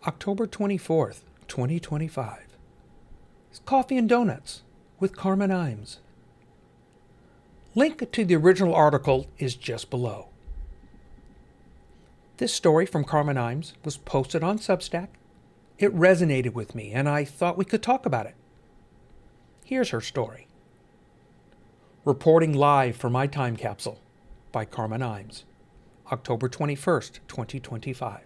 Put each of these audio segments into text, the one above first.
October 24th, 2025. It's Coffee and Donuts with Carmen Imes. Link to the original article is just below. This story from Carmen Imes was posted on Substack. It resonated with me, and I thought we could talk about it. Here's her story. Reporting live from my time capsule by Carmen Imes, October 21st, 2025.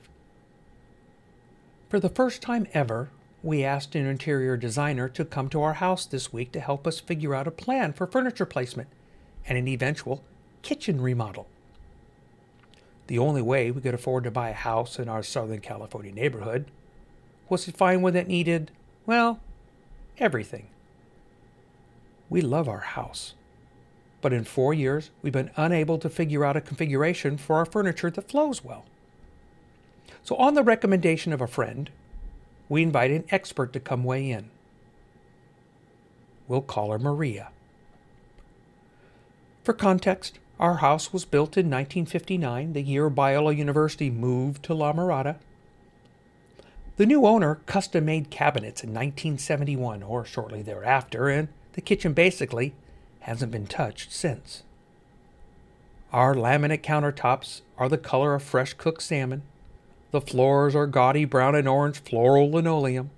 For the first time ever, we asked an interior designer to come to our house this week to help us figure out a plan for furniture placement and an eventual kitchen remodel. The only way we could afford to buy a house in our Southern California neighborhood was to find one that needed, well, everything. We love our house, but in 4 years, we've been unable to figure out a configuration for our furniture that flows well. So on the recommendation of a friend, we invited an expert to come weigh in. We'll call her Maria. For context, our house was built in 1959, the year Biola University moved to La Mirada. The new owner custom-made cabinets in 1971 or shortly thereafter, and the kitchen basically hasn't been touched since. Our laminate countertops are the color of fresh cooked salmon. The floors are gaudy brown and orange floral linoleum.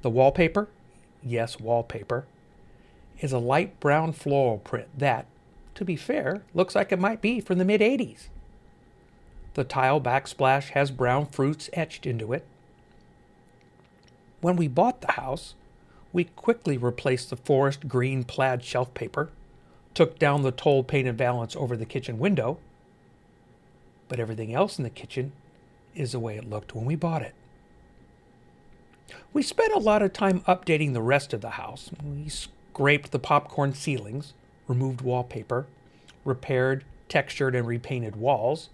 The wallpaper, yes, wallpaper, is a light brown floral print that, to be fair, looks like it might be from the mid-'80s. The tile backsplash has brown fruits etched into it. When we bought the house, we quickly replaced the forest green plaid shelf paper, took down the toll painted valance over the kitchen window, but everything else in the kitchen is the way it looked when we bought it. We spent a lot of time updating the rest of the house. We scraped the popcorn ceilings, removed wallpaper, repaired, textured, and repainted walls,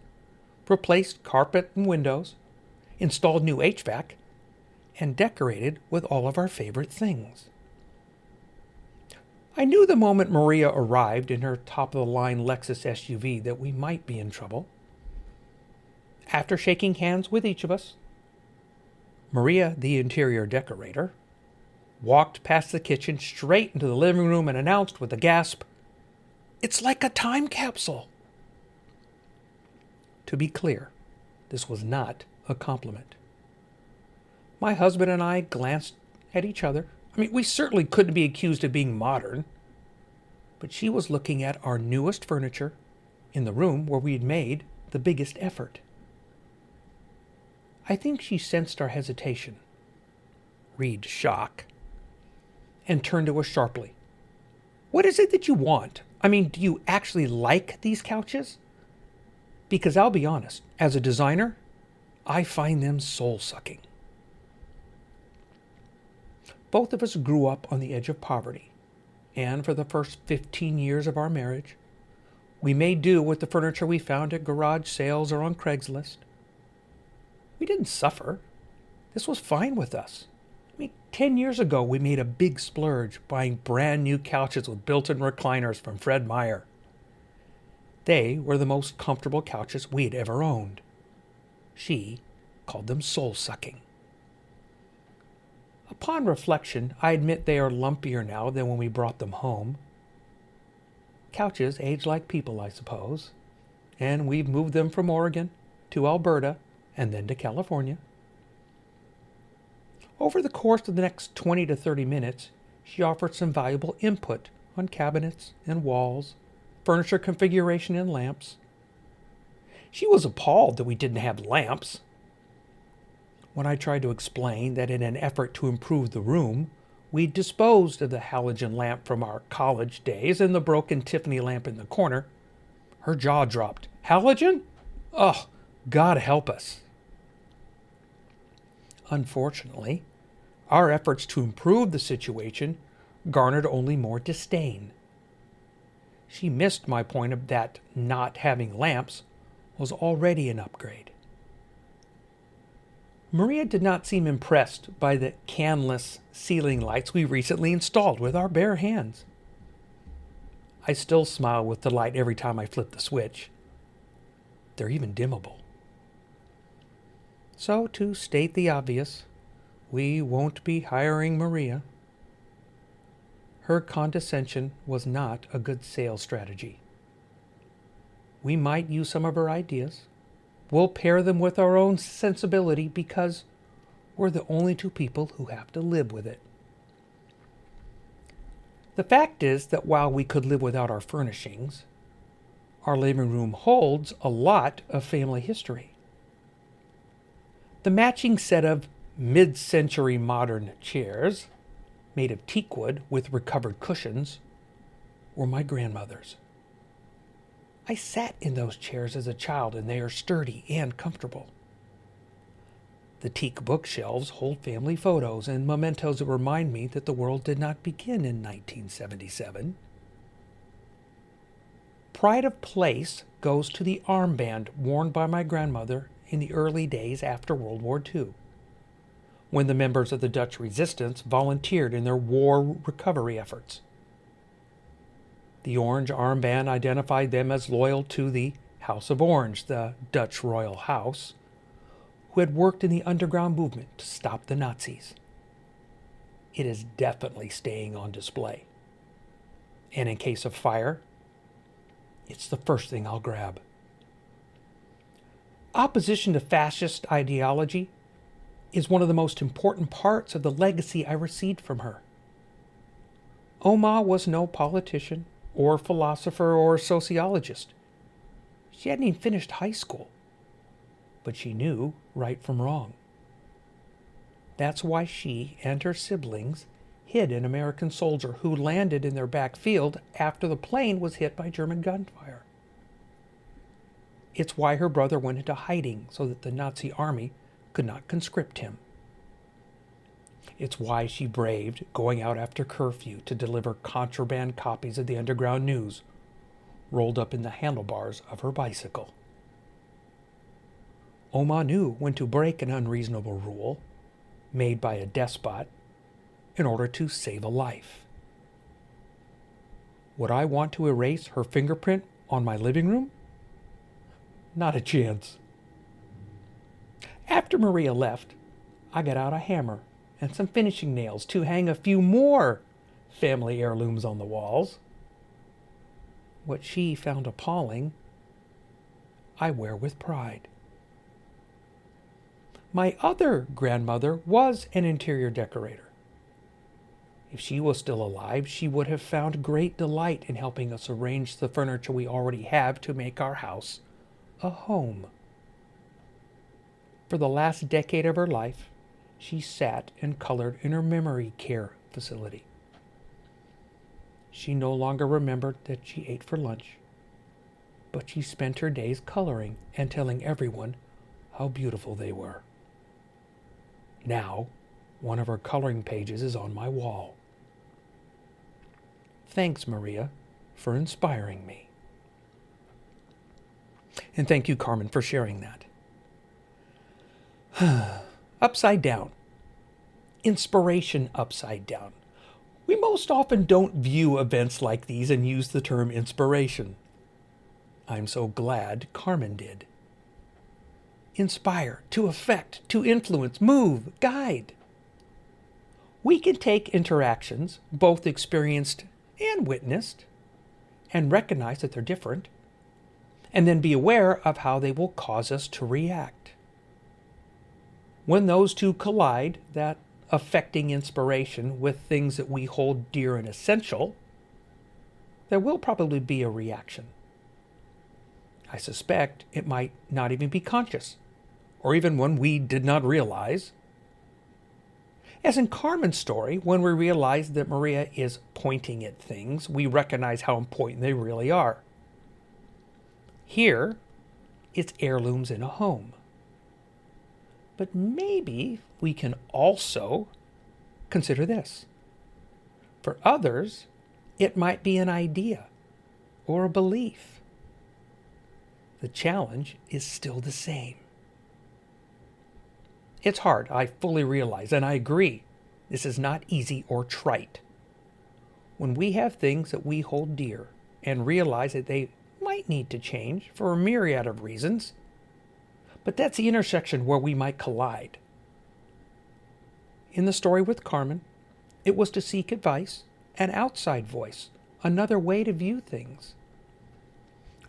replaced carpet and windows, installed new HVAC, and decorated with all of our favorite things. I knew the moment Maria arrived in her top-of-the-line Lexus SUV that we might be in trouble. After shaking hands with each of us, Maria, the interior decorator, walked past the kitchen straight into the living room and announced with a gasp, "It's like a time capsule." To be clear, this was not a compliment. My husband and I glanced at each other. We certainly couldn't be accused of being modern, but she was looking at our newest furniture in the room where we had made the biggest effort. I think she sensed our hesitation, read shock, and turned to us sharply. "What is it that you want? Do you actually like these couches?" Because I'll be honest, as a designer, I find them soul-sucking. Both of us grew up on the edge of poverty, and for the first 15 years of our marriage, we made do with the furniture we found at garage sales or on Craigslist. We didn't suffer. This was fine with us. 10 years ago, we made a big splurge buying brand new couches with built-in recliners from Fred Meyer. They were the most comfortable couches we had ever owned. She called them soul-sucking. Upon reflection, I admit they are lumpier now than when we brought them home. Couches age like people, I suppose, and we've moved them from Oregon to Alberta and then to California. Over the course of the next 20 to 30 minutes, she offered some valuable input on cabinets and walls, furniture configuration and lamps. She was appalled that we didn't have lamps. When I tried to explain that in an effort to improve the room, we'd disposed of the halogen lamp from our college days and the broken Tiffany lamp in the corner, her jaw dropped. "Halogen? Oh, God help us." Unfortunately, our efforts to improve the situation garnered only more disdain. She missed my point of that not having lamps was already an upgrade. Maria did not seem impressed by the canless ceiling lights we recently installed with our bare hands. I still smile with delight every time I flip the switch. They're even dimmable. So, to state the obvious, we won't be hiring Maria. Her condescension was not a good sales strategy. We might use some of her ideas. We'll pair them with our own sensibility because we're the only two people who have to live with it. The fact is that while we could live without our furnishings, our living room holds a lot of family history. The matching set of mid-century modern chairs, made of teak wood with recovered cushions, were my grandmother's. I sat in those chairs as a child, and they are sturdy and comfortable. The teak bookshelves hold family photos and mementos that remind me that the world did not begin in 1977. Pride of place goes to the armband worn by my grandmother in the early days after World War II, when the members of the Dutch resistance volunteered in their war recovery efforts. The orange armband identified them as loyal to the House of Orange, the Dutch royal house, who had worked in the underground movement to stop the Nazis. It is definitely staying on display. And in case of fire, it's the first thing I'll grab. Opposition to fascist ideology is one of the most important parts of the legacy I received from her. Oma was no politician or philosopher or sociologist. She hadn't even finished high school, but she knew right from wrong. That's why she and her siblings hid an American soldier who landed in their back field after the plane was hit by German gunfire. It's why her brother went into hiding so that the Nazi army could not conscript him. It's why she braved going out after curfew to deliver contraband copies of the Underground News rolled up in the handlebars of her bicycle. Oma knew when to break an unreasonable rule made by a despot in order to save a life. Would I want to erase her fingerprint on my living room? Not a chance. After Maria left, I got out a hammer and some finishing nails to hang a few more family heirlooms on the walls. What she found appalling, I wear with pride. My other grandmother was an interior decorator. If she was still alive, she would have found great delight in helping us arrange the furniture we already have to make our house a home. For the last decade of her life, she sat and colored in her memory care facility. She no longer remembered that she ate for lunch, but she spent her days coloring and telling everyone how beautiful they were. Now, one of her coloring pages is on my wall. Thanks, Maria, for inspiring me. And thank you, Carmen, for sharing that. Upside down. Inspiration upside down. We most often don't view events like these and use the term inspiration. I'm so glad Carmen did. Inspire, to affect, to influence, move, guide. We can take interactions, both experienced and witnessed, and recognize that they're different, and then be aware of how they will cause us to react. When those two collide, that affecting inspiration with things that we hold dear and essential, there will probably be a reaction. I suspect it might not even be conscious, or even one we did not realize. As in Carmen's story, when we realize that Maria is pointing at things, we recognize how important they really are. Here, it's heirlooms in a home. But maybe we can also consider this. For others, it might be an idea or a belief. The challenge is still the same. It's hard, I fully realize, and I agree. This is not easy or trite. When we have things that we hold dear and realize that they might need to change for a myriad of reasons, But that's the intersection where we might collide. In the story with Carmen, it was to seek advice, an outside voice, another way to view things.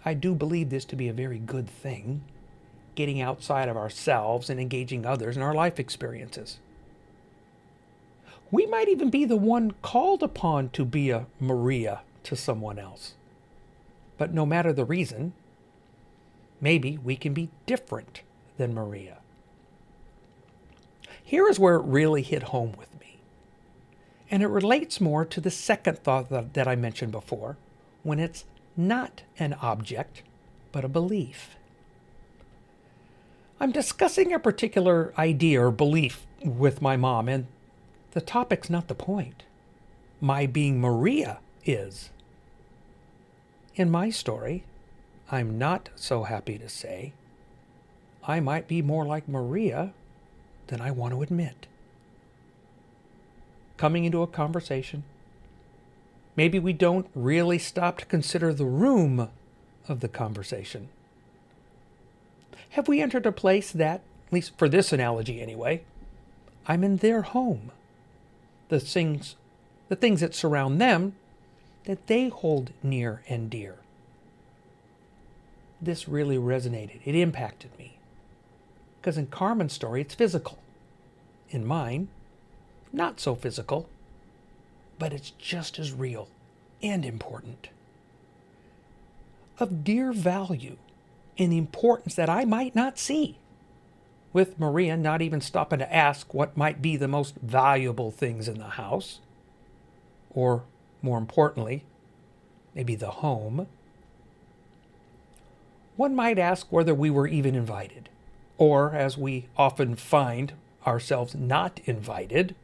I do believe this to be a very good thing, getting outside of ourselves and engaging others in our life experiences. We might even be the one called upon to be a Maria to someone else. But no matter the reason, maybe we can be different than Maria. Here is where it really hit home with me. And it relates more to the second thought that I mentioned before, when it's not an object, but a belief. I'm discussing a particular idea or belief with my mom, and the topic's not the point. My being Maria is. In my story, I'm not so happy to say, I might be more like Maria than I want to admit. Coming into a conversation, maybe we don't really stop to consider the room of the conversation. Have we entered a place that, at least for this analogy anyway, I'm in their home? The things that surround them, that they hold near and dear. This really resonated. It impacted me. Because in Carmen's story, it's physical. In mine, not so physical, but it's just as real and important. Of dear value and the importance that I might not see, with Maria not even stopping to ask what might be the most valuable things in the house, or more importantly, maybe the home. One might ask whether we were even invited, or, as we often find ourselves not invited,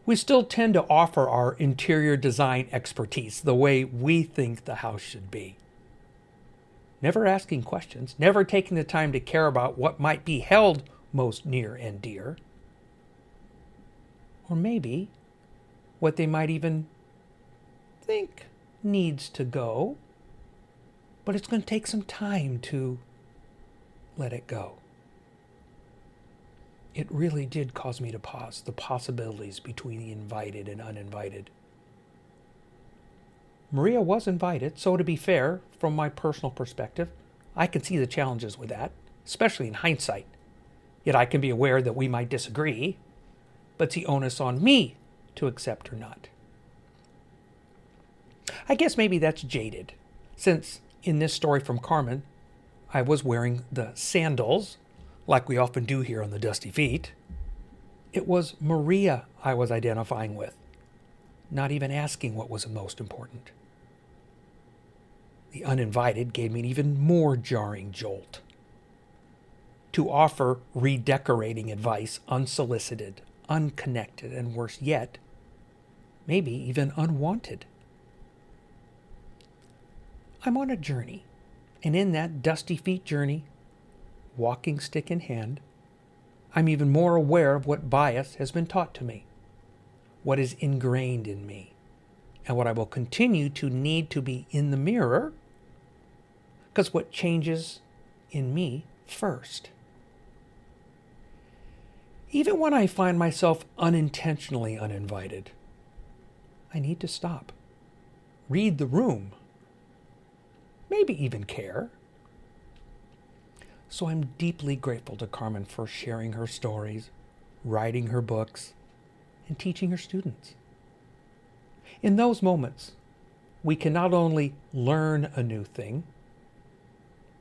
we still tend to offer our interior design expertise the way we think the house should be. Never asking questions, never taking the time to care about what might be held most near and dear. Or maybe what they might even think needs to go, but it's going to take some time to let it go. It really did cause me to pause the possibilities between the invited and uninvited. Maria was invited, so to be fair, from my personal perspective, I can see the challenges with that, especially in hindsight. Yet I can be aware that we might disagree, but it's the onus on me to accept or not. I guess maybe that's jaded, since in this story from Carmen, I was wearing the sandals, like we often do here on the Dusty Feet. It was Maria I was identifying with, not even asking what was most important. The uninvited gave me an even more jarring jolt. To offer redecorating advice unsolicited, unconnected, and worse yet, maybe even unwanted. I'm on a journey, and in that Dusty Feet journey, walking stick in hand, I'm even more aware of what bias has been taught to me, what is ingrained in me, and what I will continue to need to be in the mirror, because what changes in me first. Even when I find myself unintentionally uninvited, I need to stop, read the room, maybe even care. So I'm deeply grateful to Carmen for sharing her stories, writing her books, and teaching her students. In those moments, we can not only learn a new thing,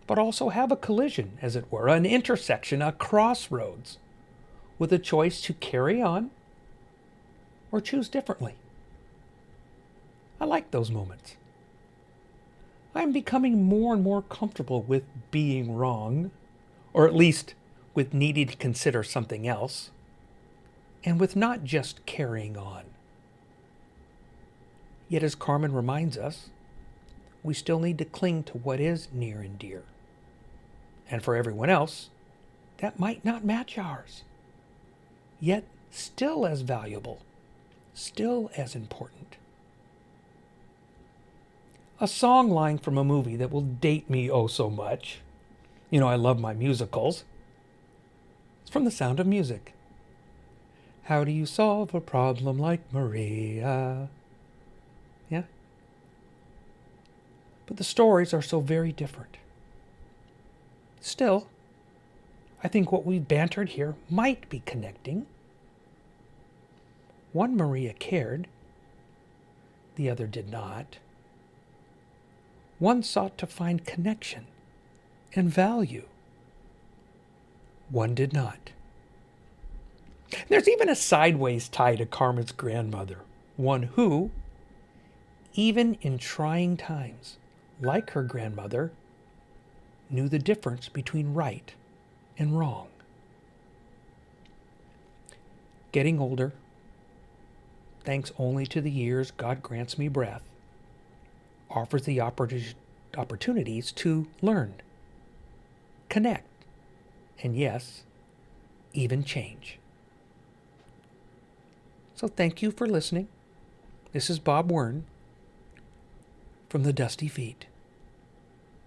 but also have a collision, as it were, an intersection, a crossroads, with a choice to carry on or choose differently. I like those moments. I'm becoming more and more comfortable with being wrong, or at least with needing to consider something else, and with not just carrying on. Yet, as Carmen reminds us, we still need to cling to what is near and dear. And for everyone else, that might not match ours, yet still as valuable, still as important. A song line from a movie that will date me oh so much You know, I love my musicals. It's from The Sound of Music. How do you solve a problem like Maria? Yeah? But the stories are so very different. Still, I think what we've bantered here might be connecting. One Maria cared, the other did not. One sought to find connection and value. One did not. There's even a sideways tie to Carmen's grandmother, one who, even in trying times, like her grandmother, knew the difference between right and wrong. Getting older, thanks only to the years God grants me breath, offers the opportunities to learn, connect, and yes, even change. So thank you for listening. This is Bob Wern from the Dusty Feet.